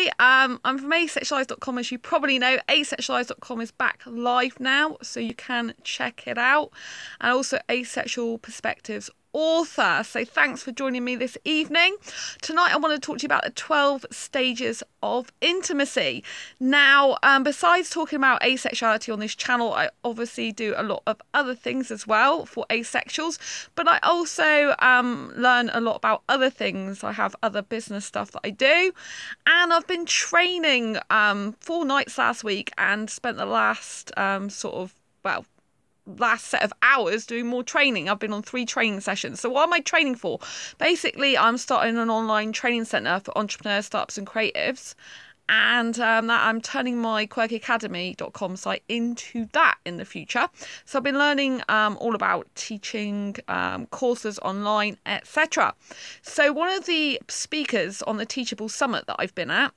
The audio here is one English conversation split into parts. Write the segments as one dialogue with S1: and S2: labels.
S1: Hi, I'm from asexualise.com. As you probably know, asexualise.com is back live now, so you can check it out. And also Asexual Perspectives author. So thanks for joining me this evening. Tonight I want to talk to you about the 12 stages of intimacy. Now, besides talking about asexuality on this channel, I obviously do a lot of other things as well for asexuals, but I also learn a lot about other things. I have other business stuff that I do, and I've been training 4 nights last week and spent the last last set of hours doing more training. I've been on 3 training sessions. So what am I training for? Basically, I'm starting an online training centre for entrepreneurs, startups and creatives, and that I'm turning my quirkyacademy.com site into that in the future. So I've been learning all about teaching courses online, etc. So one of the speakers on the Teachable Summit that I've been at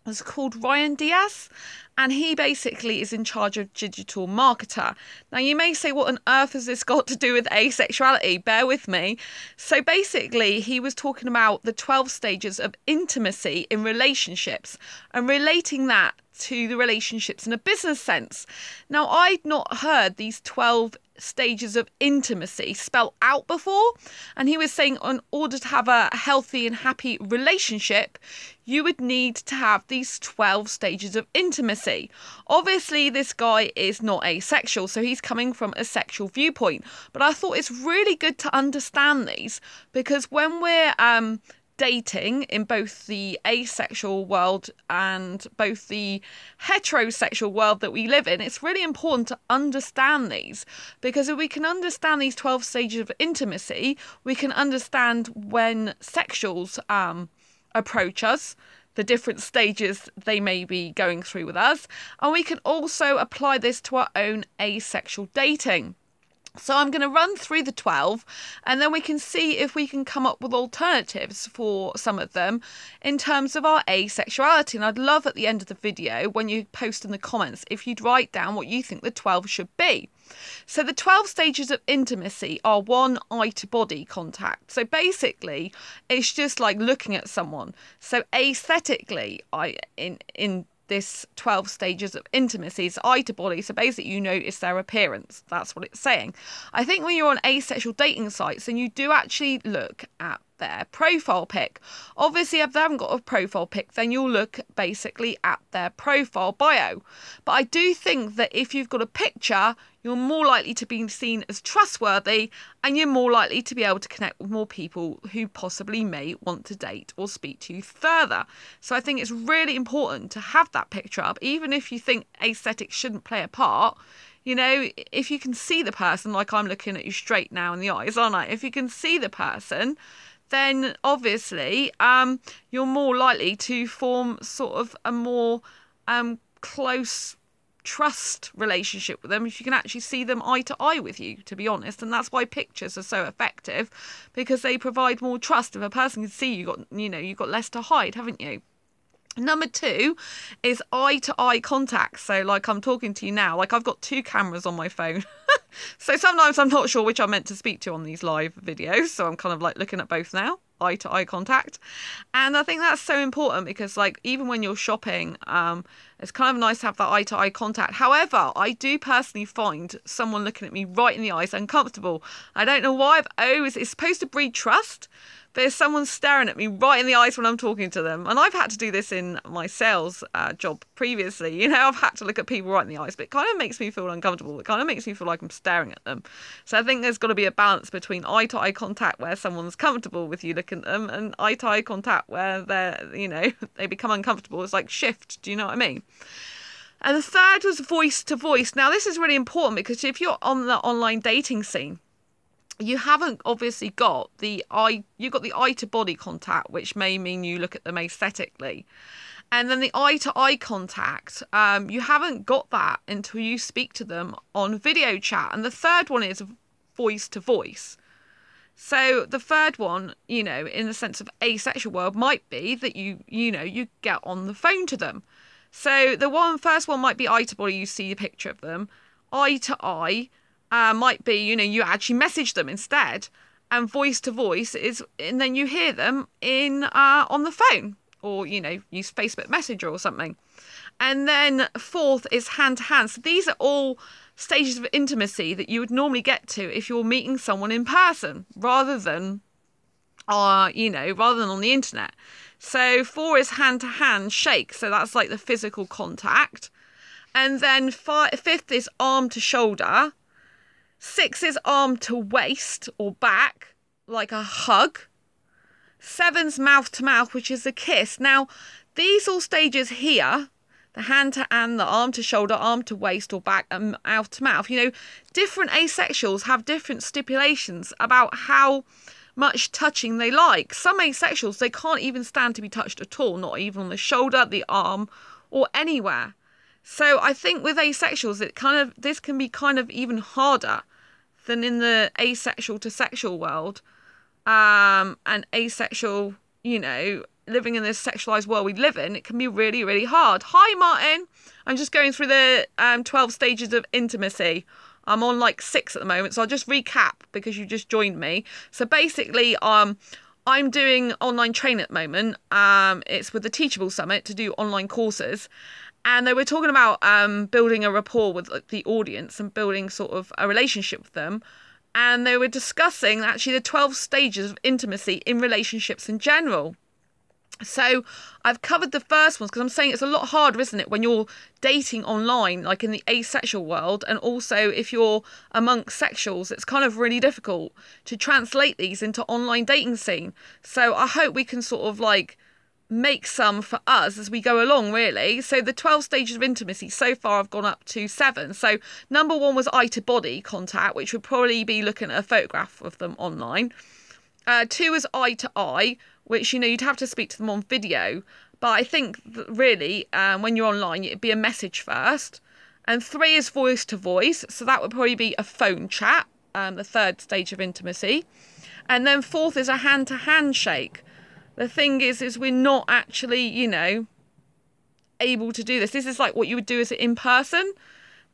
S1: is called Ryan Diaz, and he basically is in charge of digital marketer. Now you may say, what on earth has this got to do with asexuality? Bear with me. So basically he was talking about the 12 stages of intimacy in relationships and relating that to the relationships in a business sense. Now, I'd not heard these 12 stages of intimacy spelled out before, and he was saying in order to have a healthy and happy relationship, you would need to have these 12 stages of intimacy. Obviously, this guy is not asexual, so he's coming from a sexual viewpoint, but I thought it's really good to understand these, because when we're dating in both the asexual world and both the heterosexual world that we live in, it's really important to understand these, because if we can understand these 12 stages of intimacy, we can understand when sexuals approach us, the different stages they may be going through with us, and we can also apply this to our own asexual dating. So I'm going to run through the 12, and then we can see if we can come up with alternatives for some of them in terms of our asexuality. And I'd love at the end of the video, when you post in the comments, if you'd write down what you think the 12 should be. So the 12 stages of intimacy are 1, eye to body contact. So basically it's just like looking at someone. So aesthetically, in this 12 stages of intimacy is eye to body. So basically you notice their appearance. That's what it's saying. I think when you're on asexual dating sites, then you do actually look at their profile pic. Obviously, if they haven't got a profile pic, then you'll look basically at their profile bio. But I do think that if you've got a picture, you're more likely to be seen as trustworthy, and you're more likely to be able to connect with more people who possibly may want to date or speak to you further. So I think it's really important to have that picture up, even if you think aesthetics shouldn't play a part. You know, if you can see the person, like I'm looking at you straight now in the eyes, aren't I? If you can see the person, then obviously you're more likely to form sort of a more close trust relationship with them if you can actually see them eye to eye with you, to be honest. And that's why pictures are so effective, because they provide more trust. If a person can see you, you've got less to hide, haven't you? Number 2 is eye to eye contact. So like I'm talking to you now, like I've got 2 cameras on my phone. So sometimes I'm not sure which I'm meant to speak to on these live videos. So I'm kind of like looking at both now, eye to eye contact. And I think that's so important, because like even when you're shopping, it's kind of nice to have that eye to eye contact. However, I do personally find someone looking at me right in the eyes uncomfortable. I don't know why. It's supposed to breed trust, but if someone's staring at me right in the eyes when I'm talking to them, and I've had to do this in my sales job previously, I've had to look at people right in the eyes, but it kind of makes me feel uncomfortable. It kind of makes me feel like I'm staring at them. So I think there's got to be a balance between eye to eye contact where someone's comfortable with you looking at them, and eye to eye contact where they become uncomfortable. It's like shift. Do you know what I mean? And the third was voice to voice. Now this is really important, because if you're on the online dating scene, you haven't obviously got you've got the eye to body contact, which may mean you look at them aesthetically. And then the eye to eye contact, you haven't got that until you speak to them on video chat. And the third one is voice to voice. So the third one, in the sense of asexual world, might be that you get on the phone to them. So the first one might be eye to body, you see a picture of them. Eye to eye might be, you actually message them instead. And voice to voice and then you hear them on the phone or, you know, use Facebook Messenger or something. And then fourth is hand to hand. So these are all stages of intimacy that you would normally get to if you're meeting someone in person rather than rather than on the internet. So 4 is hand to hand shake. So that's like the physical contact. And then 5th is arm to shoulder. 6 is arm to waist or back, like a hug. 7's mouth to mouth, which is a kiss. Now, these all stages here, the hand to hand, the arm to shoulder, arm to waist or back, and mouth to mouth, you know, different asexuals have different stipulations about how much touching they like. Some asexuals, they can't even stand to be touched at all, not even on the shoulder, the arm, or anywhere. So I think with asexuals, this can be kind of even harder than in the asexual to sexual world. And asexual, you know, living in this sexualized world we live in, it can be really, really hard. Hi, Martin. I'm just going through the 12 stages of intimacy. I'm on like 6 at the moment, so I'll just recap because you just joined me. So basically, I'm doing online training at the moment. It's with the Teachable Summit to do online courses. And they were talking about building a rapport with the audience and building sort of a relationship with them. And they were discussing actually the 12 stages of intimacy in relationships in general. So I've covered the first ones because I'm saying it's a lot harder, isn't it, when you're dating online, like in the asexual world, and also if you're amongst sexuals, it's kind of really difficult to translate these into online dating scene. So I hope we can sort of like make some for us as we go along, really. So the 12 stages of intimacy, so far I've gone up to 7. So number 1 was eye to body contact, which would probably be looking at a photograph of them online. 2 is eye to eye, which, you know, you'd have to speak to them on video. But I think that really, when you're online, it'd be a message first. And 3 is voice to voice. So that would probably be a phone chat, the 3rd stage of intimacy. And then 4th is a hand to hand shake. The thing is we're not actually, you know, able to do this. This is like what you would do as in person.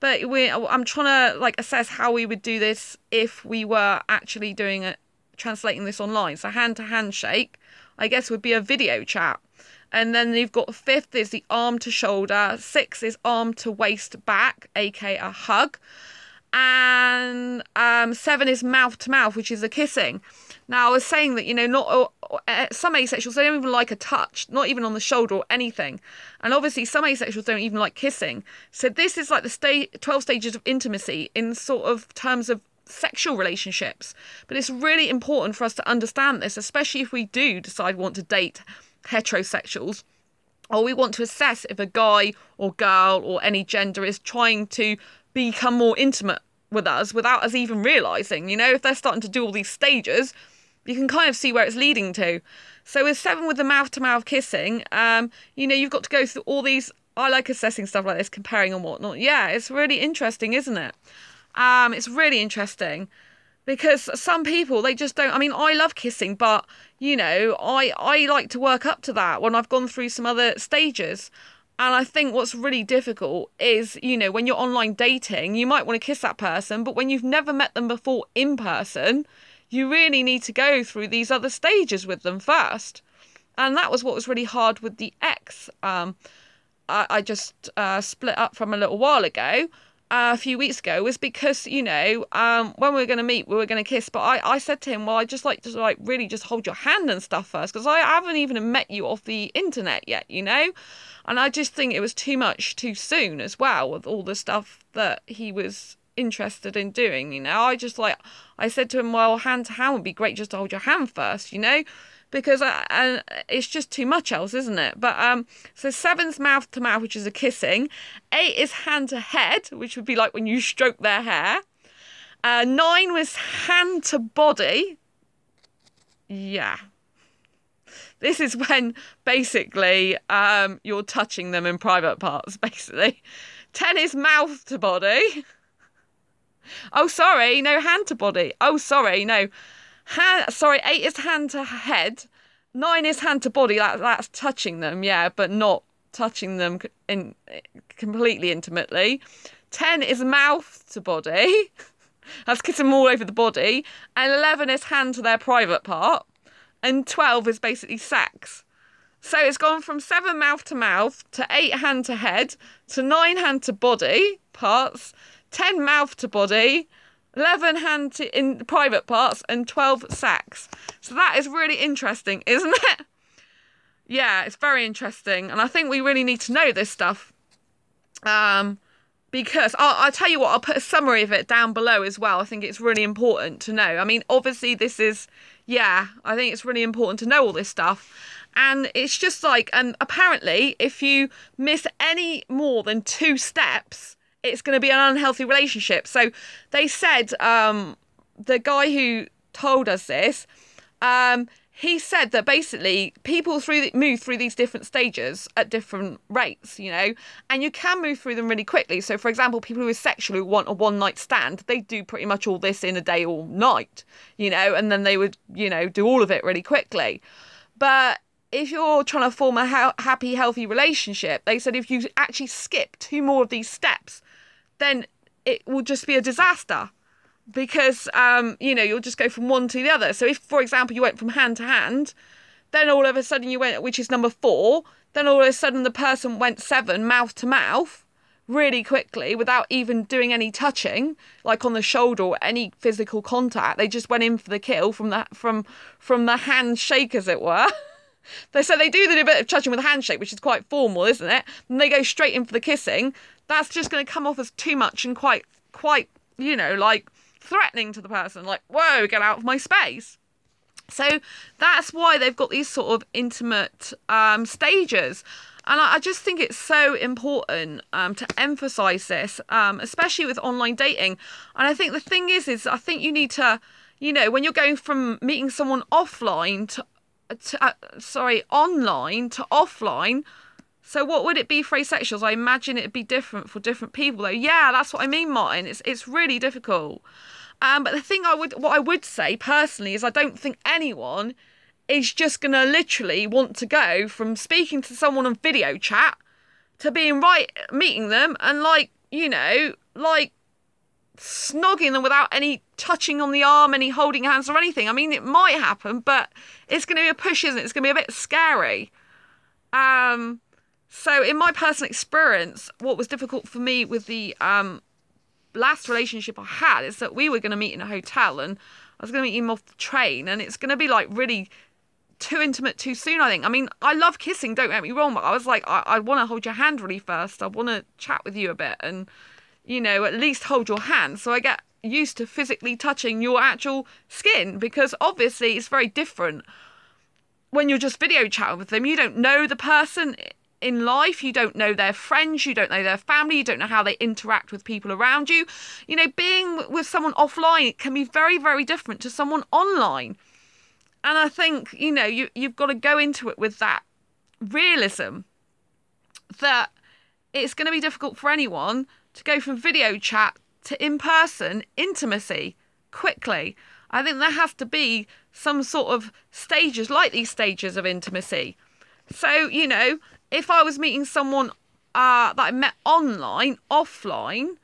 S1: But I'm trying to like assess how we would do this if we were actually doing it, translating this online. So hand to hand shake, I guess, would be a video chat. And then you've got 5th is the arm to shoulder. 6 is arm to waist back, a.k.a. hug. And 7 is mouth to mouth, which is a kissing. Now, I was saying that, you know, some asexuals, they don't even like a touch, not even on the shoulder or anything. And obviously, some asexuals don't even like kissing. So this is like the 12 stages of intimacy in sort of terms of sexual relationships. But it's really important for us to understand this, especially if we do decide we want to date heterosexuals, or we want to assess if a guy or girl or any gender is trying to become more intimate with us without us even realising. You know, if they're starting to do all these stages, you can kind of see where it's leading to. So with 7, with the mouth-to-mouth kissing, you know, you've got to go through all these. I like assessing stuff like this, comparing and whatnot. Yeah, it's really interesting, isn't it? It's really interesting because some people, they just don't. I mean, I love kissing, but, you know, I like to work up to that when I've gone through some other stages. And I think what's really difficult is, you know, when you're online dating, you might want to kiss that person, but when you've never met them before in person, you really need to go through these other stages with them first. And that was what was really hard with the ex. I just split up from a little while ago, a few weeks ago, was because, you know, when we were going to meet, we were going to kiss. But I said to him, well, I just like to like really just hold your hand and stuff first, because I haven't even met you off the internet yet, you know. And I just think it was too much too soon as well with all the stuff that he was interested in doing, you know. I said to him, well, hand to hand would be great just to hold your hand first, you know, because it's just too much else, isn't it? But so 7's mouth to mouth, which is a kissing. 8 is hand to head, which would be like when you stroke their hair. 9 was hand to body. Yeah. This is when basically you're touching them in private parts, basically. 10 is mouth to body. Oh, sorry, no, hand to body. Oh, sorry, no. 8 is hand to head. 9 is hand to body. That's touching them, yeah, but not touching them completely intimately. 10 is mouth to body. That's kissing them all over the body. And 11 is hand to their private part. And 12 is basically sex. So it's gone from 7 mouth to mouth to 8 hand to head to 9 hand to body parts, 10 mouth to body, 11 hand to in private parts, and 12 sacs. So that is really interesting, isn't it? Yeah, it's very interesting. And I think we really need to know this stuff. Because I'll tell you what, I'll put a summary of it down below as well. I think it's really important to know. I mean, obviously this is, yeah, I think it's really important to know all this stuff. And it's just like, and apparently if you miss any more than 2 steps, it's going to be an unhealthy relationship. So they said, the guy who told us this, he said that basically people move through these different stages at different rates, you know, and you can move through them really quickly. So, for example, people who are sexual, who want a one-night stand, they do pretty much all this in a day or night, you know, and then they would, you know, do all of it really quickly. But if you're trying to form a happy, healthy relationship, they said if you actually skip 2 more of these steps, then it will just be a disaster. Because, you know, you'll just go from one to the other. So if, for example, you went from hand to hand, then all of a sudden you went, which is number 4, then all of a sudden the person went 7 mouth to mouth really quickly without even doing any touching, like on the shoulder or any physical contact. They just went in for the kill from the handshake, as it were. So they do a bit of touching with a handshake, which is quite formal, isn't it? And they go straight in for the kissing. That's just going to come off as too much and quite, you know, like threatening to the person, like, whoa, get out of my space. So that's why they've got these sort of intimate stages. And I just think it's so important to emphasize this, especially with online dating. And I think the thing is I think you need to, you know, when you're going from meeting someone online to online to offline. So what would it be for asexuals? I imagine it'd be different for different people, though. Yeah, that's what I mean, Martin. It's really difficult. But the thing what I would say personally is I don't think anyone is just gonna literally want to go from speaking to someone on video chat to being meeting them and, like, you know, like snogging them without any touching on the arm, any holding hands or anything. I mean, it might happen, but it's going to be a push, isn't it? It's going to be a bit scary. So in my personal experience, what was difficult for me with the last relationship I had is that we were going to meet in a hotel and I was going to meet him off the train, and it's going to be like really too intimate too soon, I think. I mean, I love kissing, don't get me wrong, but I was like, I want to hold your hand really first. I want to chat with you a bit and, you know, at least hold your hand. So I get used to physically touching your actual skin, because obviously it's very different when you're just video chatting with them. You don't know the person in life, you don't know their friends, you don't know their family, you don't know how they interact with people around you. You know, being with someone offline can be very, very different to someone online. And I think, you know, you've got to go into it with that realism that it's going to be difficult for anyone to go from video chat to in-person intimacy quickly. I think there has to be some sort of stages, like these stages of intimacy. So, you know, if I was meeting someone that I met online, offline,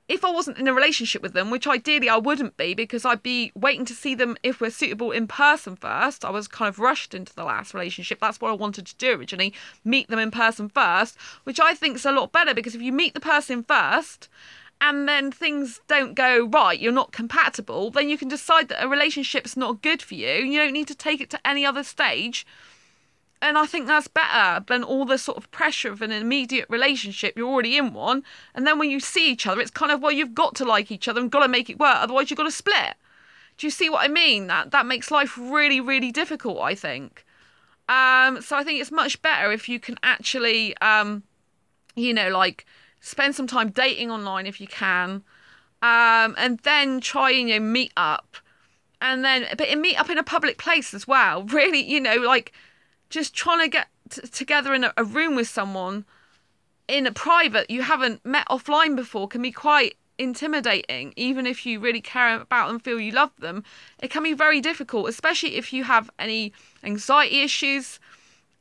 S1: if I wasn't in a relationship with them, which ideally I wouldn't be, because I'd be waiting to see them if we're suitable in person first. I was kind of rushed into the last relationship. That's what I wanted to do originally, meet them in person first, which I think is a lot better, because if you meet the person first and then things don't go right, you're not compatible, then you can decide that a relationship's not good for you. You don't need to take it to any other stage. And I think that's better than all the sort of pressure of an immediate relationship. You're already in one. And then when you see each other, it's kind of, well, you've got to like each other and got to make it work. Otherwise, you've got to split. Do you see what I mean? That makes life really, really difficult, I think. So I think it's much better if you can actually, you know, like spend some time dating online if you can. And then try and, you know, meet up. And then, but meet up in a public place as well. Really, you know, like, just trying to get together in a room with someone in a private you haven't met offline before can be quite intimidating. Even if you really care about them, feel you love them, it can be very difficult, especially if you have any anxiety issues,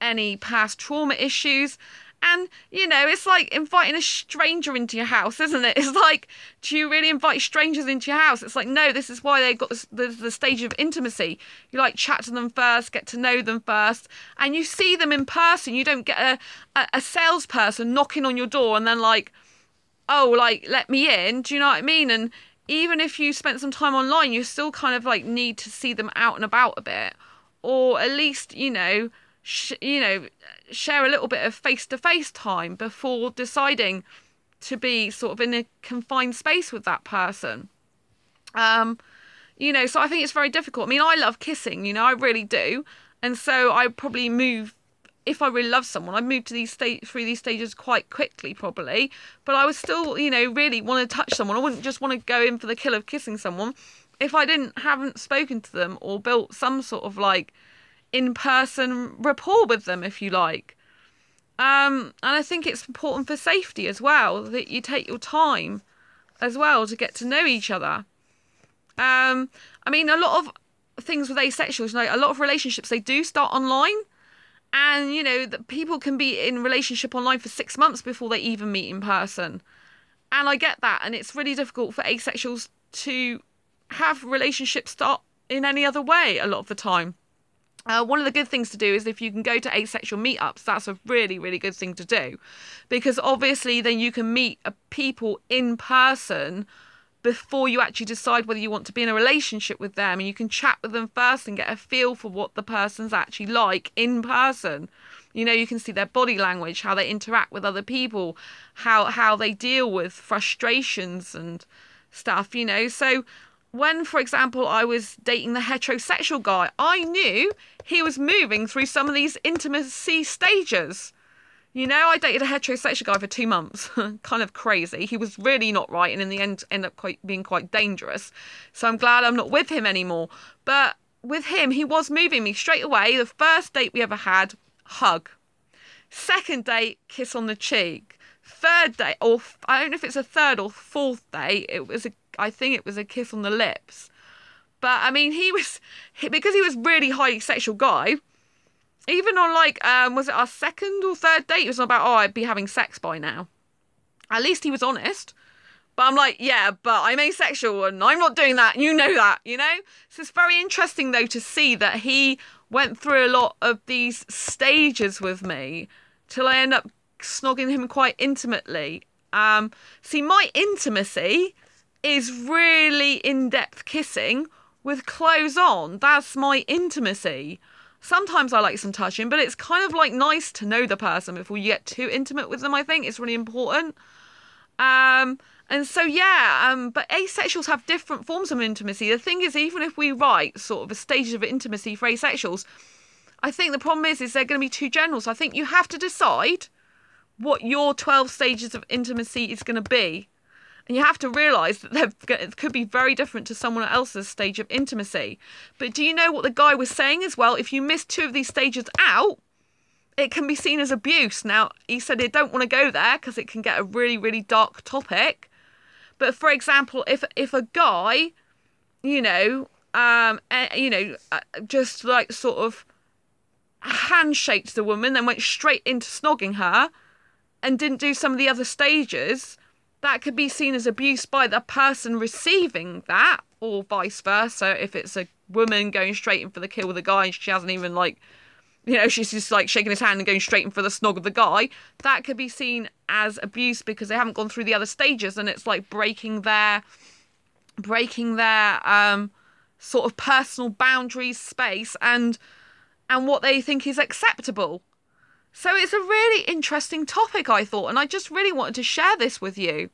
S1: any past trauma issues. And, it's like inviting a stranger into your house, isn't it? It's like, do you really invite strangers into your house? It's like, no, this is why they got the stage of intimacy. You like chat to them first, get to know them first, and you see them in person. You don't get a salesperson knocking on your door and then like, oh, like, let me in. Do you know what I mean? And even if you spent some time online, you still kind of like need to see them out and about a bit, or at least, share a little bit of face-to-face time before deciding to be sort of in a confined space with that person. So I think it's very difficult. I mean, I love kissing, I really do. And so I probably move, if I really love someone, I'd move to through these stages quite quickly, probably. But I would still, really want to touch someone. I wouldn't just want to go in for the kill of kissing someone if I haven't spoken to them or built some sort of like in-person rapport with them, if you like. And I think it's important for safety as well, that you take your time as well to get to know each other. I mean, a lot of things with asexuals, a lot of relationships, they do start online. And, that people can be in relationship online for 6 months before they even meet in person. And I get that. And it's really difficult for asexuals to have relationships start in any other way a lot of the time. One of the good things to do is if you can go to asexual meetups, that's a really, really good thing to do. Because obviously then you can meet people in person before you actually decide whether you want to be in a relationship with them. And you can chat with them first and get a feel for what the person's actually like in person. You can see their body language, how they interact with other people, how they deal with frustrations and stuff, So when, for example, I was dating the heterosexual guy, I knew he was moving through some of these intimacy stages. I dated a heterosexual guy for 2 months. Kind of crazy. He was really not right, and in the end ended up being quite dangerous. So I'm glad I'm not with him anymore. But with him, he was moving me straight away. The first date we ever had, hug. Second date, kiss on the cheek. Third date, or I don't know if it's a third or fourth date, I think it was a kiss on the lips. But I mean, because he was really highly sexual guy, even on like, was it our second or third date? It was about, I'd be having sex by now. At least he was honest. But I'm like, yeah, but I'm asexual and I'm not doing that. You know that, So it's very interesting, though, to see that he went through a lot of these stages with me till I end up snogging him quite intimately. See, my intimacy is really in-depth kissing with clothes on. That's my intimacy. Sometimes I like some touching, but it's kind of like nice to know the person before you get too intimate with them. I think it's really important. And so, but asexuals have different forms of intimacy. The thing is, even if we write sort of a stage of intimacy for asexuals, I think the problem is they're going to be too general. So I think you have to decide what your 12 stages of intimacy is going to be. And you have to realise that it could be very different to someone else's stage of intimacy. But do you know what the guy was saying as well? If you miss 2 of these stages out, it can be seen as abuse. Now, he said they don't want to go there because it can get a really, really dark topic. But for example, if a guy, just like sort of handshaked the woman, then went straight into snogging her and didn't do some of the other stages, that could be seen as abuse by the person receiving that, or vice versa. If it's a woman going straight in for the kill with a guy and she hasn't even she's just like shaking his hand and going straight in for the snog of the guy, that could be seen as abuse because they haven't gone through the other stages, and it's like breaking their sort of personal boundaries, space, and what they think is acceptable. So it's a really interesting topic, I thought, and I just really wanted to share this with you.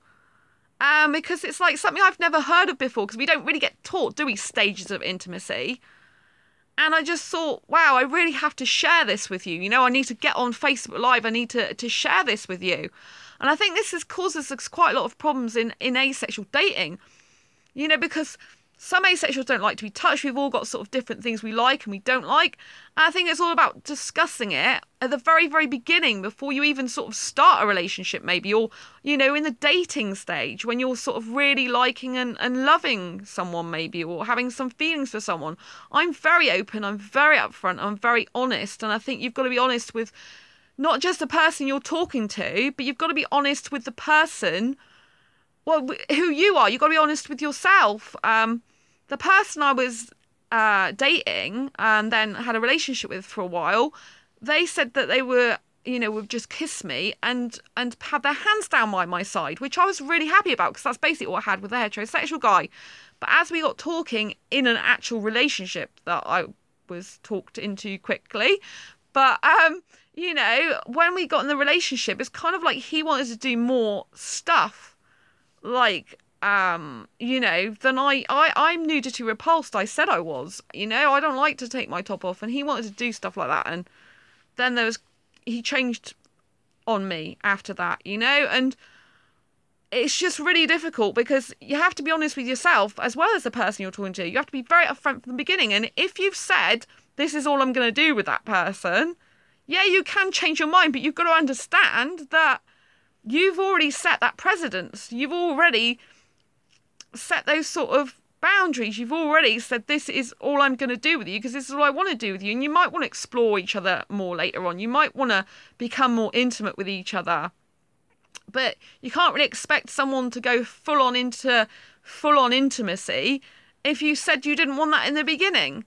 S1: Because it's like something I've never heard of before, because we don't really get taught, do we, stages of intimacy? And I just thought, wow, I really have to share this with you. I need to get on Facebook Live. I need to share this with you. And I think this causes us quite a lot of problems in asexual dating, because some asexuals don't like to be touched. We've all got sort of different things we like and we don't like. And I think it's all about discussing it at the very, very beginning before you even sort of start a relationship, maybe, or, in the dating stage when you're sort of really liking and loving someone, maybe, or having some feelings for someone. I'm very open, I'm very upfront, I'm very honest. And I think you've got to be honest with not just the person you're talking to, but you've got to be honest with the person, well, who you are. You've got to be honest with yourself. The person I was dating and then had a relationship with for a while, they said that they were, would just kiss me and have their hands down by my side, which I was really happy about because that's basically what I had with a heterosexual guy. But as we got talking in an actual relationship that I was talked into quickly, but when we got in the relationship, it's kind of like he wanted to do more stuff, like than I'm nudity repulsed. I said I was, I don't like to take my top off, and he wanted to do stuff like that, and then he changed on me after that, and it's just really difficult because you have to be honest with yourself as well as the person you're talking to. You have to be very upfront from the beginning, and if you've said this is all I'm going to do with that person, yeah, you can change your mind, but you've got to understand that you've already set that precedence. You've already set those sort of boundaries. You've already said this is all I'm going to do with you because this is all I want to do with you, and you might want to explore each other more later on. You might want to become more intimate with each other, but you can't really expect someone to go full on intimacy if you said you didn't want that in the beginning.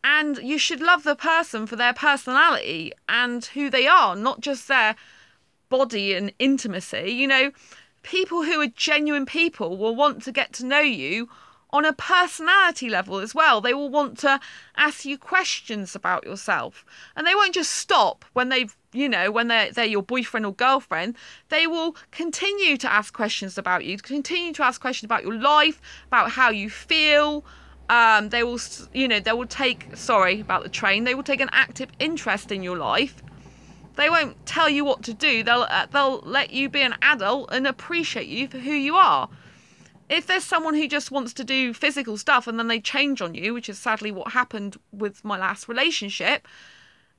S1: And you should love the person for their personality and who they are, not just their body and intimacy. People who are genuine people will want to get to know you on a personality level as well. They will want to ask you questions about yourself, and they won't just stop when when they're your boyfriend or girlfriend. They will continue to ask questions about you, continue to ask questions about your life, about how you feel. They will take, sorry about the train, they will take an active interest in your life. They won't tell you what to do. They'll let you be an adult and appreciate you for who you are. If there's someone who just wants to do physical stuff and then they change on you, which is sadly what happened with my last relationship,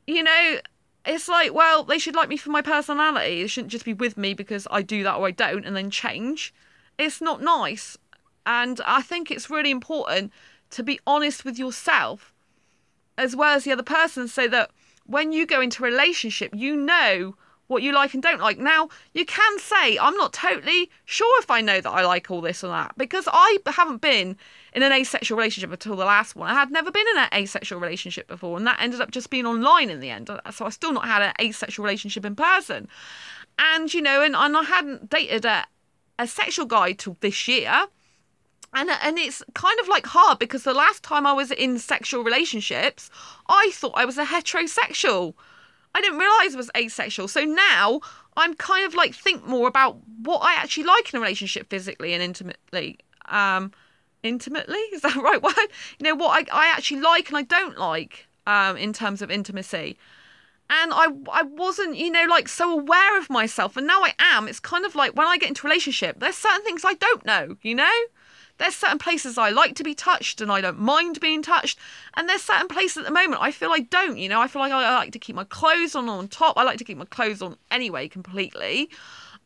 S1: it's like, well, they should like me for my personality. They shouldn't just be with me because I do that or I don't and then change. It's not nice. And I think it's really important to be honest with yourself as well as the other person, so that when you go into a relationship, you know what you like and don't like. Now, you can say, I'm not totally sure if I know that I like all this or that, because I haven't been in an asexual relationship until the last one. I had never been in an asexual relationship before, and that ended up just being online in the end. So I still not had an asexual relationship in person. And, and I hadn't dated a sexual guy till this year. And it's kind of like hard because the last time I was in sexual relationships, I thought I was a heterosexual. I didn't realise I was asexual. So now I'm kind of like think more about what I actually like in a relationship physically and intimately. Intimately? Is that the right word? What I actually like and I don't like in terms of intimacy. And I wasn't, so aware of myself. And now I am. It's kind of like when I get into a relationship, there's certain things I don't know, There's certain places I like to be touched and I don't mind being touched. And there's certain places at the moment I feel I don't, I feel like I like to keep my clothes on top. I like to keep my clothes on anyway, completely.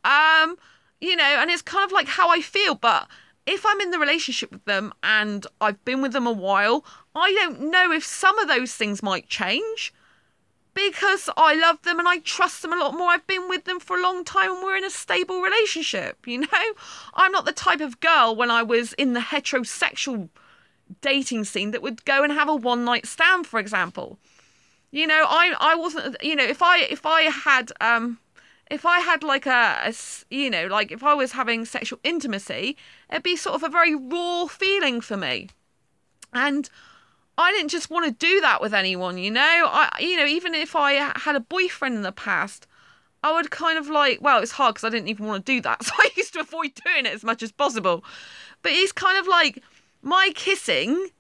S1: And it's kind of like how I feel. But if I'm in the relationship with them and I've been with them a while, I don't know if some of those things might change. Because I love them and I trust them a lot more. I've been with them for a long time and we're in a stable relationship, I'm not the type of girl when I was in the heterosexual dating scene that would go and have a one night stand, for example. I wasn't, if I had like like if I was having sexual intimacy, it'd be sort of a very raw feeling for me. And I didn't just want to do that with anyone, even if I had a boyfriend in the past, I would kind of like, well, it's hard because I didn't even want to do that. So I used to avoid doing it as much as possible. But it's kind of like my kissing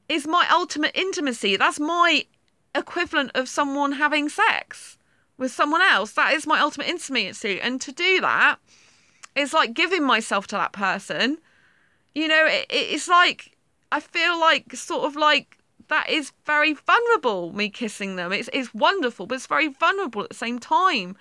S1: is my ultimate intimacy. That's my equivalent of someone having sex with someone else. That is my ultimate intimacy. And to do that is like giving myself to that person. It's like, I feel like sort of like, that is very vulnerable, me kissing them. It's wonderful, but it's very vulnerable at the same time.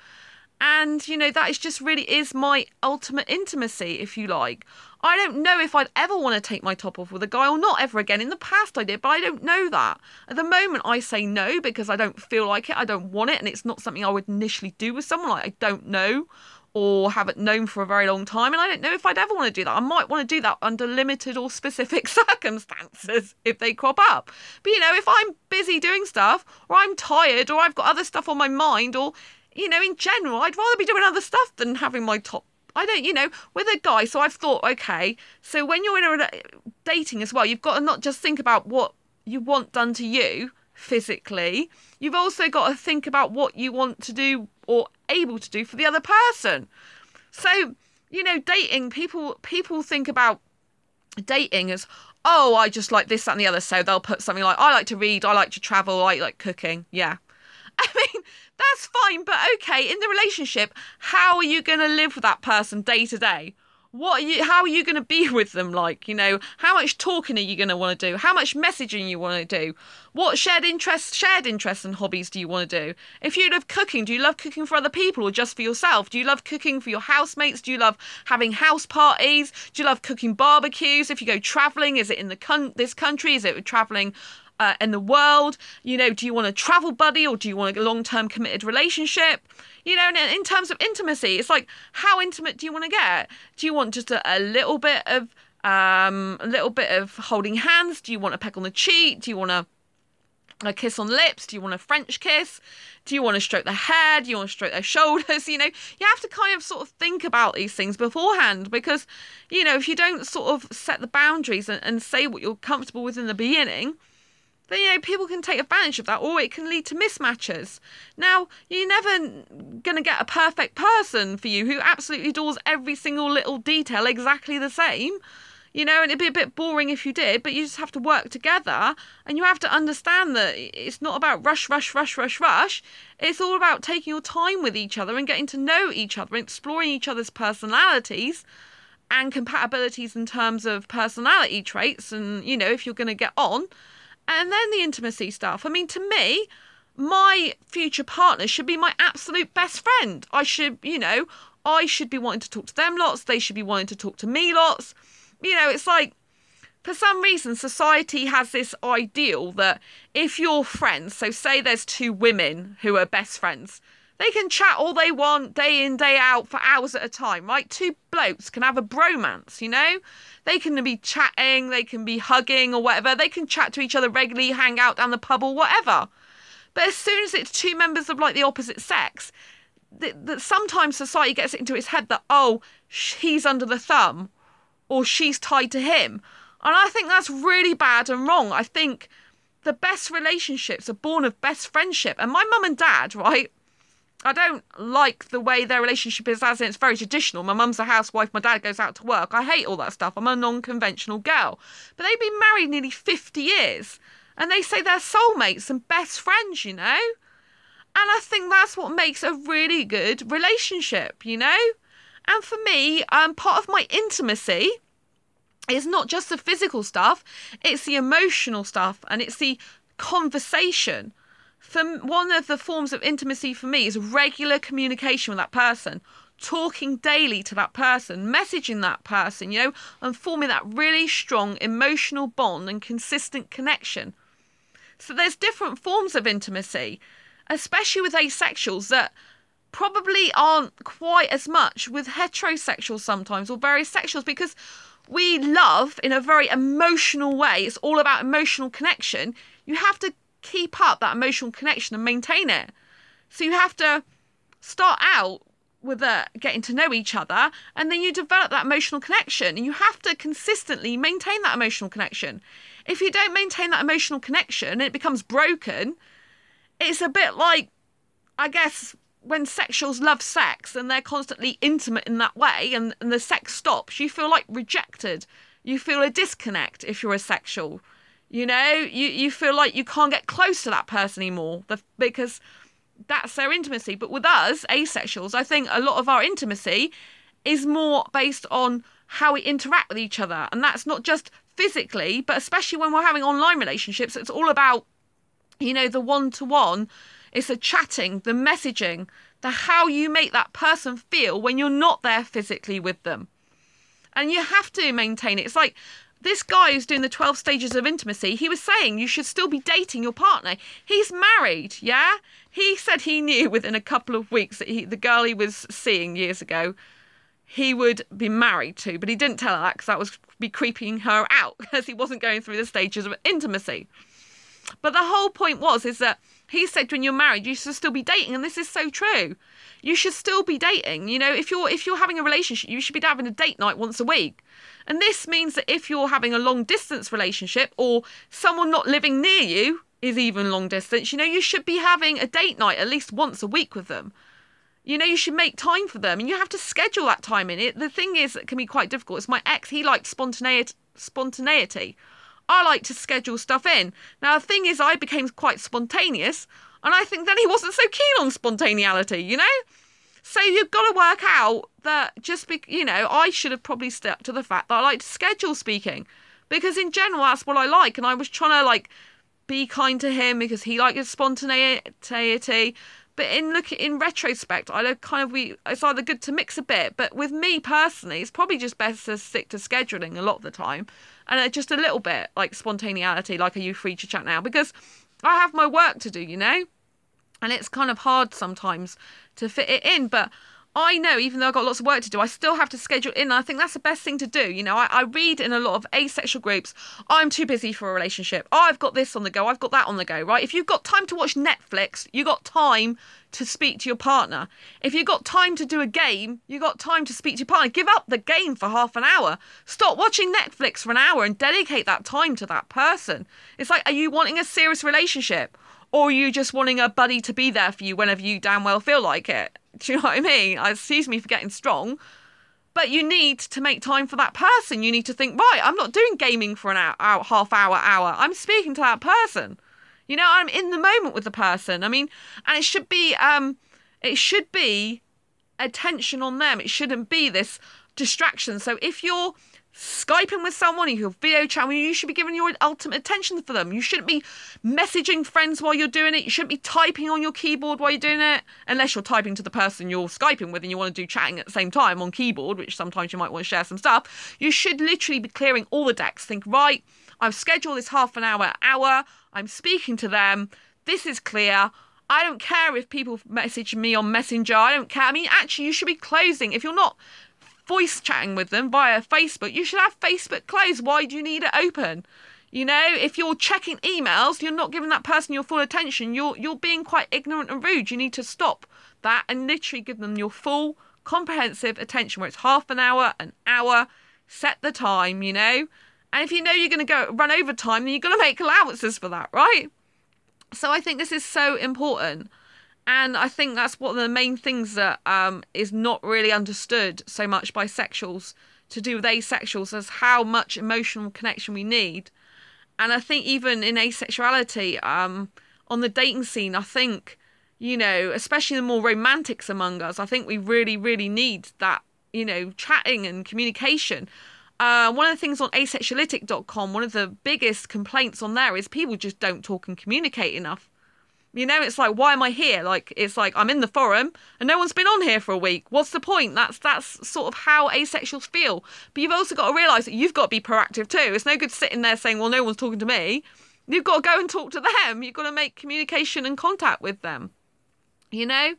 S1: And, that is just really is my ultimate intimacy, if you like. I don't know if I'd ever want to take my top off with a guy or not ever again. In the past I did, but I don't know that. At the moment I say no because I don't feel like it. I don't want it, and it's not something I would initially do with someone like I don't know or haven't known for a very long time. And I don't know if I'd ever want to do that. I might want to do that under limited or specific circumstances if they crop up. But, if I'm busy doing stuff, or I'm tired, or I've got other stuff on my mind, or in general, I'd rather be doing other stuff than having my top. I don't, with a guy. So I've thought, okay, so when you're in a dating as well, you've got to not just think about what you want done to you physically. You've also got to think about what you want to do or able to do for the other person. So, dating, people think about dating as, oh, I just like this, that, and the other. So they'll put something like, I like to read, I like to travel, I like cooking. Yeah. I mean, that's fine, but okay, in the relationship, how are you going to live with that person day to day? How are you going to be with them like, how much talking are you going to want to do? How much messaging you want to do? What shared interests and hobbies do you want to do? If you love cooking, do you love cooking for other people or just for yourself? Do you love cooking for your housemates? Do you love having house parties? Do you love cooking barbecues? If you go travelling, is it in this country? Is it travelling in the world? Do you want a travel buddy or do you want a long-term committed relationship? And in terms of intimacy, it's like, how intimate do you want to get? Do you want just a little bit of holding hands? Do you want a peck on the cheek? Do you want a kiss on the lips? Do you want a French kiss? Do you want to stroke their hair? Do you want to stroke their shoulders? You have to kind of sort of think about these things beforehand, because, if you don't sort of set the boundaries and say what you're comfortable with in the beginning, then, people can take advantage of that, or it can lead to mismatches. Now, you're never going to get a perfect person for you who absolutely does every single little detail exactly the same, and it'd be a bit boring if you did, but you just have to work together, and you have to understand that it's not about rush. It's all about taking your time with each other and getting to know each other, and exploring each other's personalities and compatibilities in terms of personality traits, and, if you're going to get on. And then the intimacy stuff. I mean, to me, my future partner should be my absolute best friend. I should be wanting to talk to them lots. They should be wanting to talk to me lots. It's like, for some reason, society has this ideal that if you're friends, so say there's two women who are best friends, they can chat all they want, day in, day out, for hours at a time, right? Two blokes can have a bromance, They can be chatting, they can be hugging or whatever. They can chat to each other regularly, hang out down the pub or whatever. But as soon as it's two members of, like, the opposite sex, that sometimes society gets it into its head that, oh, he's under the thumb or she's tied to him. And I think that's really bad and wrong. I think the best relationships are born of best friendship. And my mum and dad, right, I don't like the way their relationship is, as in it's very traditional. My mum's a housewife, my dad goes out to work. I hate all that stuff. I'm a non-conventional girl. But they've been married nearly 50 years. And they say they're soulmates and best friends, And I think that's what makes a really good relationship, And for me, part of my intimacy is not just the physical stuff. It's the emotional stuff, and it's the conversation. One of the forms of intimacy for me is regular communication with that person, talking daily to that person, messaging that person, and forming that really strong emotional bond and consistent connection. So there's different forms of intimacy, especially with asexuals, that probably aren't quite as much with heterosexuals sometimes, or various sexuals, because we love in a very emotional way. It's all about emotional connection. You have to keep up that emotional connection and maintain it. So you have to start out with getting to know each other, and then you develop that emotional connection, and you have to consistently maintain that emotional connection. If you don't maintain that emotional connection and it becomes broken, it's a bit like, I guess, when sexuals love sex and they're constantly intimate in that way, and the sex stops, you feel like rejected. You feel a disconnect if you're a sexual. You feel like you can't get close to that person anymore because that's their intimacy. But with us, asexuals, I think a lot of our intimacy is more based on how we interact with each other. And that's not just physically, but especially when we're having online relationships, it's all about, the one-to-one. It's the chatting, the messaging, how you make that person feel when you're not there physically with them. And you have to maintain it. It's like this guy who's doing the 12 stages of intimacy, he was saying you should still be dating your partner. He's married, yeah? He said he knew within a couple of weeks that the girl he was seeing years ago, he would be married to. But he didn't tell her that because that was be creeping her out because he wasn't going through the stages of intimacy. But the whole point is that he said when you're married, you should still be dating. And this is so true. You should still be dating. You know, if you're having a relationship, you should be having a date night once a week. And this means that if you're having a long distance relationship or someone not living near you is even long distance, you know, you should be having a date night at least once a week with them. You know, you should make time for them and you have to schedule that time in it. The thing is, it can be quite difficult. It's my ex, he liked spontaneity. I like to schedule stuff in. Now, the thing is, I became quite spontaneous and I think then he wasn't so keen on spontaneity, you know? So you've got to work out that I should have probably stuck to the fact that I like to schedule speaking because in general, that's what I like. And I was trying to be kind to him because he liked his spontaneity. But in retrospect, it's either good to mix a bit. But with me personally, it's probably just best to stick to scheduling a lot of the time. And just a little bit like spontaneity, like are you free to chat now? Because I have my work to do, you know? And it's kind of hard sometimes to fit it in. But I know, even though I've got lots of work to do, I still have to schedule in. And I think that's the best thing to do. You know, I read in a lot of asexual groups, I'm too busy for a relationship. Oh, I've got this on the go. I've got that on the go, right? If you've got time to watch Netflix, you got time to speak to your partner. If you've got time to do a game, you got time to speak to your partner. Give up the game for half an hour. Stop watching Netflix for an hour and dedicate that time to that person. It's like, are you wanting a serious relationship? Or are you just wanting a buddy to be there for you whenever you damn well feel like it? Do you know what I mean? Excuse me for getting strong. But you need to make time for that person. You need to think, right, I'm not doing gaming for an hour, half hour. I'm speaking to that person. You know, I'm in the moment with the person. I mean, and it should be attention on them. It shouldn't be this distraction. So if you're Skyping with someone, if you're video chatting, you should be giving your ultimate attention for them. You shouldn't be messaging friends while you're doing it. You shouldn't be typing on your keyboard while you're doing it, unless you're typing to the person you're Skyping with and you want to do chatting at the same time on keyboard, which sometimes you might want to share some stuff. You should literally be clearing all the decks. Think, right, I've scheduled this half an hour, I'm speaking to them. This is clear. I don't care if people message me on Messenger. I don't care. I mean, actually, you should be closing. If you're not voice chatting with them via Facebook, you should have Facebook closed. Why do you need it open? You know, if you're checking emails, you're not giving that person your full attention. You're being quite ignorant and rude. You need to stop that and literally give them your full comprehensive attention, where it's half an hour, set the time, you know. And if you know you're going to go run over time, then you're going to make allowances for that, right? So I think this is so important. And I think that's one of the main things that is not really understood so much by sexuals to do with asexuals, as how much emotional connection we need. And I think even in asexuality, on the dating scene, I think, you know, especially the more romantics among us, I think we really, really need that, you know, chatting and communication. One of the things on asexualitic.com, one of the biggest complaints on there is people just don't talk and communicate enough. You know, it's like, why am I here? Like, it's like, I'm in the forum and no one's been on here for a week. What's the point? That's sort of how asexuals feel. But you've also got to realise that you've got to be proactive too. It's no good sitting there saying, well, no one's talking to me. You've got to go and talk to them. You've got to make communication and contact with them, you know?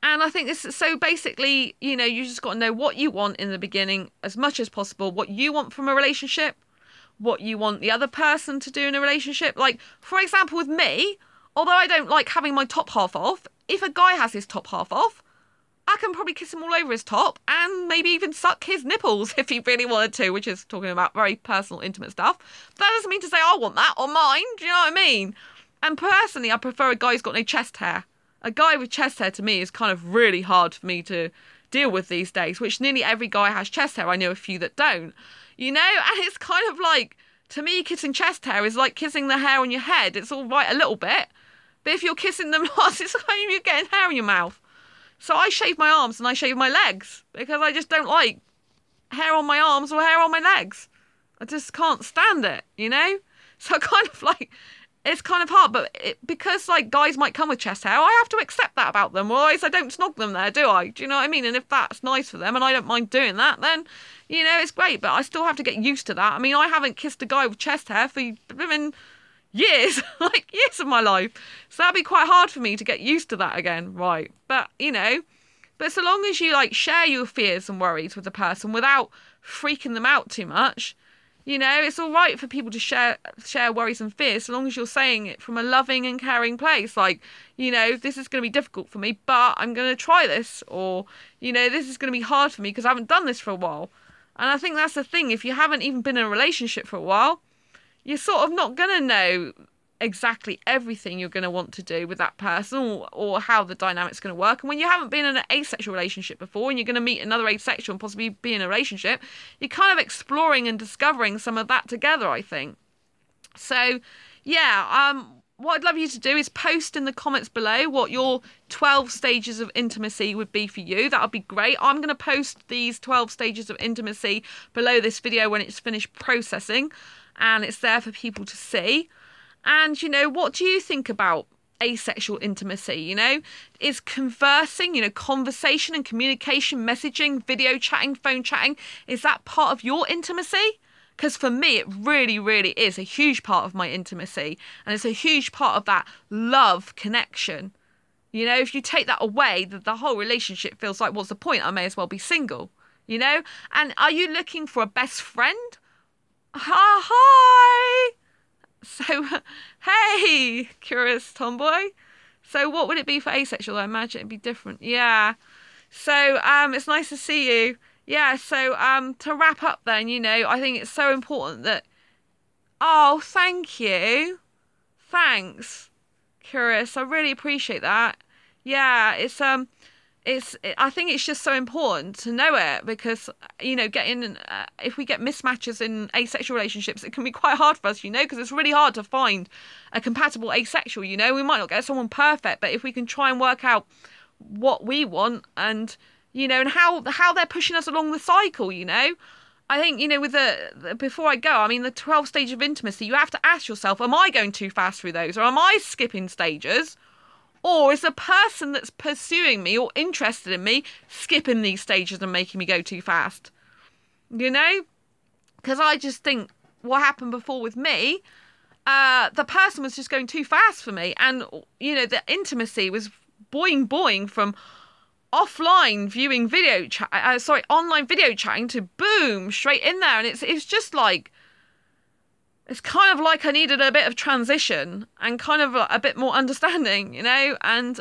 S1: And I think this is, so basically, you know, you just got to know what you want in the beginning as much as possible, what you want from a relationship, what you want the other person to do in a relationship. Like, for example, with me, although I don't like having my top half off, if a guy has his top half off, I can probably kiss him all over his top and maybe even suck his nipples if he really wanted to, which is talking about very personal, intimate stuff. That doesn't mean to say I want that on mine. Do you know what I mean? And personally, I prefer a guy who's got no chest hair. A guy with chest hair to me is kind of really hard for me to deal with these days, which nearly every guy has chest hair. I know a few that don't, you know, and it's kind of like, to me, kissing chest hair is like kissing the hair on your head. It's all right a little bit. But if you're kissing them lots, it's like you're getting hair in your mouth. So I shave my arms and I shave my legs because I just don't like hair on my arms or hair on my legs. I just can't stand it, you know? So I kind of like, it's kind of hard, but because like guys might come with chest hair, I have to accept that about them. Otherwise, I don't snog them there, do I? Do you know what I mean? And if that's nice for them and I don't mind doing that, then, you know, it's great. But I still have to get used to that. I mean, I haven't kissed a guy with chest hair for years, like years of my life. So that'd be quite hard for me to get used to that again, right? But, you know, but so long as you like share your fears and worries with the person without freaking them out too much, you know, it's all right for people to share worries and fears, so long as you're saying it from a loving and caring place. Like, you know, this is going to be difficult for me, but I'm going to try this. Or, you know, this is going to be hard for me because I haven't done this for a while. And I think that's the thing. If you haven't even been in a relationship for a while, you're sort of not going to know exactly everything you're going to want to do with that person, or how the dynamic's going to work. And when you haven't been in an asexual relationship before and you're going to meet another asexual and possibly be in a relationship, you're kind of exploring and discovering some of that together, I think. So yeah, what I'd love you to do is post in the comments below what your 12 stages of intimacy would be for you. That would be great. I'm going to post these 12 stages of intimacy below this video when it's finished processing and it's there for people to see. And, you know, what do you think about asexual intimacy? You know, is conversing, you know, conversation and communication, messaging, video chatting, phone chatting, is that part of your intimacy? Because for me, it really, really is a huge part of my intimacy. And it's a huge part of that love connection. You know, if you take that away, the whole relationship feels like, what's the point? I may as well be single, you know? And are you looking for a best friend? Hi! So, hey, curious tomboy. So what would it be for asexual? I imagine it'd be different. Yeah. So, it's nice to see you. Yeah, so, to wrap up then, you know, I think it's so important that... Oh, thank you. Thanks, curious. I really appreciate that. Yeah, I think it's just so important to know it because, you know, if we get mismatches in asexual relationships, it can be quite hard for us, you know, because it's really hard to find a compatible asexual, you know. We might not get someone perfect, but if we can try and work out what we want and, you know, and how they're pushing us along the cycle, you know. I think, you know, with before I go, I mean, the 12 stages of intimacy, you have to ask yourself, am I going too fast through those, or am I skipping stages? Or is the person that's pursuing me or interested in me skipping these stages and making me go too fast? You know? Because I just think what happened before with me, the person was just going too fast for me. And, you know, the intimacy was boing from offline viewing video chat, online video chatting to boom, straight in there. And it's just like... It's kind of like I needed a bit of transition and kind of a bit more understanding, you know? And,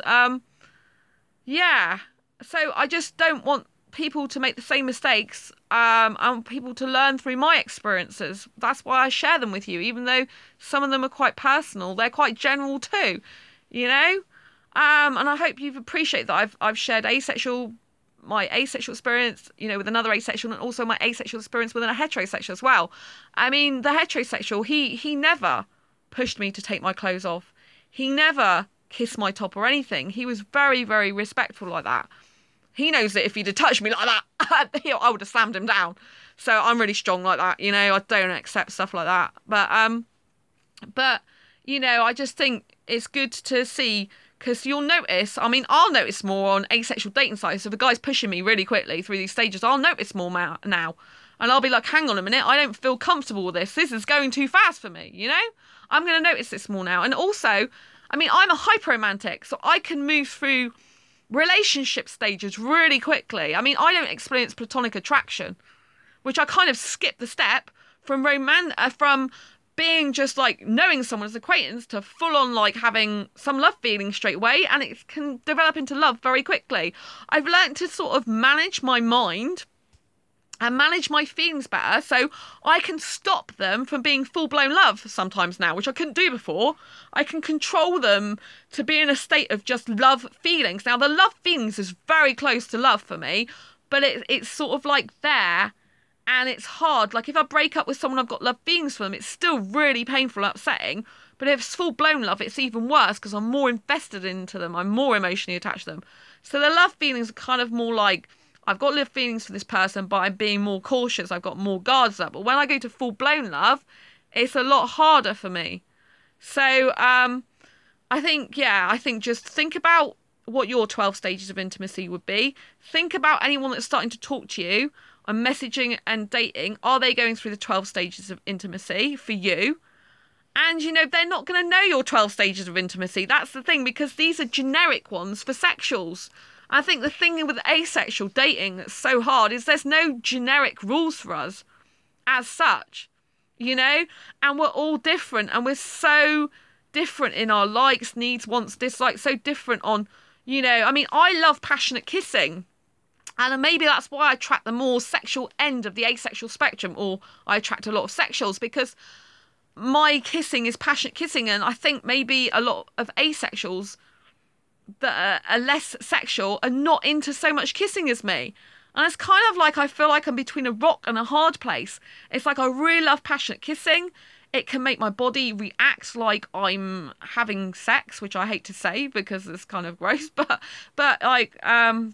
S1: yeah. So I just don't want people to make the same mistakes. I want people to learn through my experiences. That's why I share them with you, even though some of them are quite personal. They're quite general too, you know? And I hope you've appreciated that I've shared my asexual experience, you know, with another asexual, and also my asexual experience with a heterosexual as well. I mean, the heterosexual, he never pushed me to take my clothes off. He never kissed my top or anything. He was very, very respectful like that. He knows that if he'd have touched me like that, I would have slammed him down. So I'm really strong like that, you know. I don't accept stuff like that. But you know, I just think it's good to see. Because you'll notice, I mean, I'll notice more on asexual dating sites. If a guy's pushing me really quickly through these stages, I'll notice more now. And I'll be like, hang on a minute, I don't feel comfortable with this. This is going too fast for me, you know? I'm going to notice this more now. And also, I mean, I'm a hyper-romantic, so I can move through relationship stages really quickly. I mean, I don't experience platonic attraction, which I kind of skip the step from being just like knowing someone as acquaintance to full on like having some love feeling straight away, and it can develop into love very quickly. I've learned to sort of manage my mind and manage my feelings better so I can stop them from being full-blown love sometimes now, which I couldn't do before. I can control them to be in a state of just love feelings. Now, the love feelings is very close to love for me, but it's sort of like there. And it's hard. Like, if I break up with someone I've got love feelings for them, it's still really painful and upsetting. But if it's full-blown love, it's even worse because I'm more invested into them. I'm more emotionally attached to them. So the love feelings are kind of more like, I've got love feelings for this person, but I'm being more cautious. I've got more guards up. But when I go to full-blown love, it's a lot harder for me. So I think, yeah, I think just think about what your 12 stages of intimacy would be. Think about anyone that's starting to talk to you and messaging and dating. Are they going through the 12 stages of intimacy for you? And, you know, they're not going to know your 12 stages of intimacy. That's the thing, because these are generic ones for sexuals. I think the thing with asexual dating that's so hard is there's no generic rules for us as such, you know? And we're all different, and we're so different in our likes, needs, wants, dislikes, so different on, you know, I mean, I love passionate kissing. And maybe that's why I attract the more sexual end of the asexual spectrum, or I attract a lot of sexuals, because my kissing is passionate kissing. And I think maybe a lot of asexuals that are less sexual are not into so much kissing as me. And it's kind of like I feel like I'm between a rock and a hard place. It's like I really love passionate kissing. It can make my body react like I'm having sex, which I hate to say because it's kind of gross, but like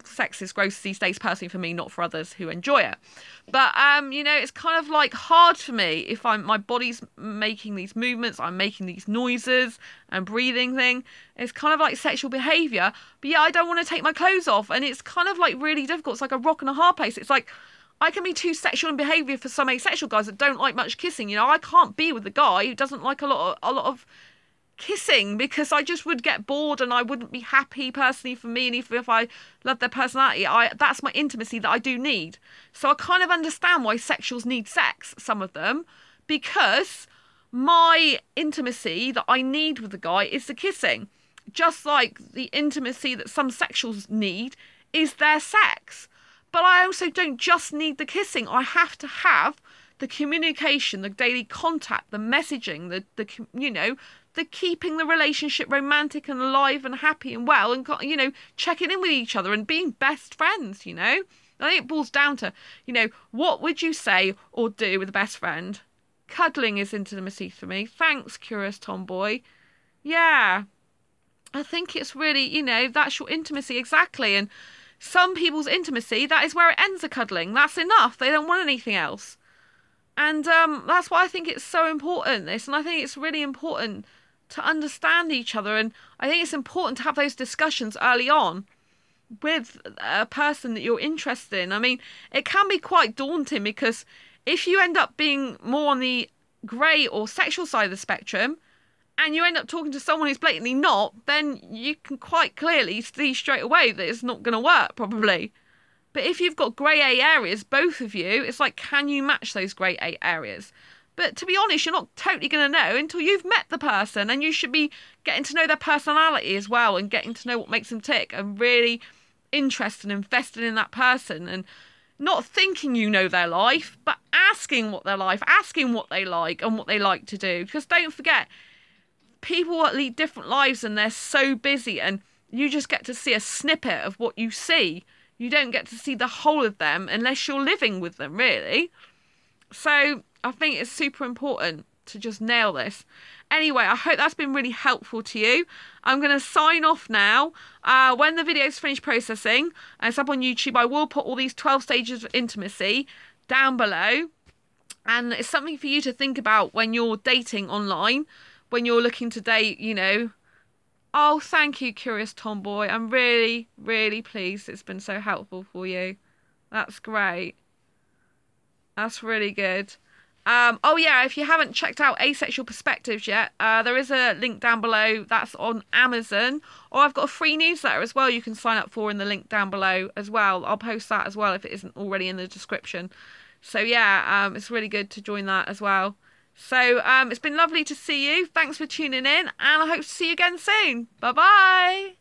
S1: sex is gross these days personally for me, not for others who enjoy it. But you know, it's kind of like hard for me if my body's making these movements, I'm making these noises and breathing thing. It's kind of like sexual behaviour, but yeah, I don't want to take my clothes off, and it's kind of like really difficult. It's like a rock and a hard place. It's like I can be too sexual in behaviour for some asexual guys that don't like much kissing. You know, I can't be with a guy who doesn't like a lot of kissing, because I just would get bored and I wouldn't be happy personally for me. And if I love their personality, that's my intimacy that I do need. So I kind of understand why sexuals need sex, some of them, because my intimacy that I need with the guy is the kissing. Just like the intimacy that some sexuals need is their sex. But I also don't just need the kissing. I have to have the communication, the daily contact, the messaging, the you know, the keeping the relationship romantic and alive and happy and well, and, you know, checking in with each other and being best friends, you know. I think it boils down to, you know, what would you say or do with a best friend? Cuddling is intimacy for me. Thanks, Curious Tomboy. Yeah, I think it's really, you know, that's your intimacy exactly. And some people's intimacy, that is where it ends, the cuddling. That's enough. They don't want anything else. And that's why I think it's so important, this. And I think it's really important to understand each other. And I think it's important to have those discussions early on with a person that you're interested in. I mean, it can be quite daunting, because if you end up being more on the grey or sexual side of the spectrum, and you end up talking to someone who's blatantly not, then you can quite clearly see straight away that it's not going to work, probably. But if you've got grey A areas, both of you, it's like, can you match those grey A areas? But to be honest, you're not totally going to know until you've met the person, and you should be getting to know their personality as well, and getting to know what makes them tick, and really interested and invested in that person, and not thinking you know their life, but asking what their life, asking what they like and what they like to do. Because don't forget, people lead different lives and they're so busy, and you just get to see a snippet of what you see. You don't get to see the whole of them unless you're living with them, really. So I think it's super important to just nail this. Anyway, I hope that's been really helpful to you. I'm going to sign off now. When the video's finished processing and it's up on YouTube, I will put all these 12 stages of intimacy down below. And it's something for you to think about when you're dating online, when you're looking to date, you know. Oh, thank you, Curious Tomboy. I'm really, really pleased it's been so helpful for you. That's great. That's really good. Oh yeah, if you haven't checked out Asexual Perspectives yet, there is a link down below. That's on Amazon. Or I've got a free newsletter as well you can sign up for in the link down below as well. I'll post that as well if it isn't already in the description. So yeah, it's really good to join that as well. So it's been lovely to see you. Thanks for tuning in, and I hope to see you again soon. Bye bye.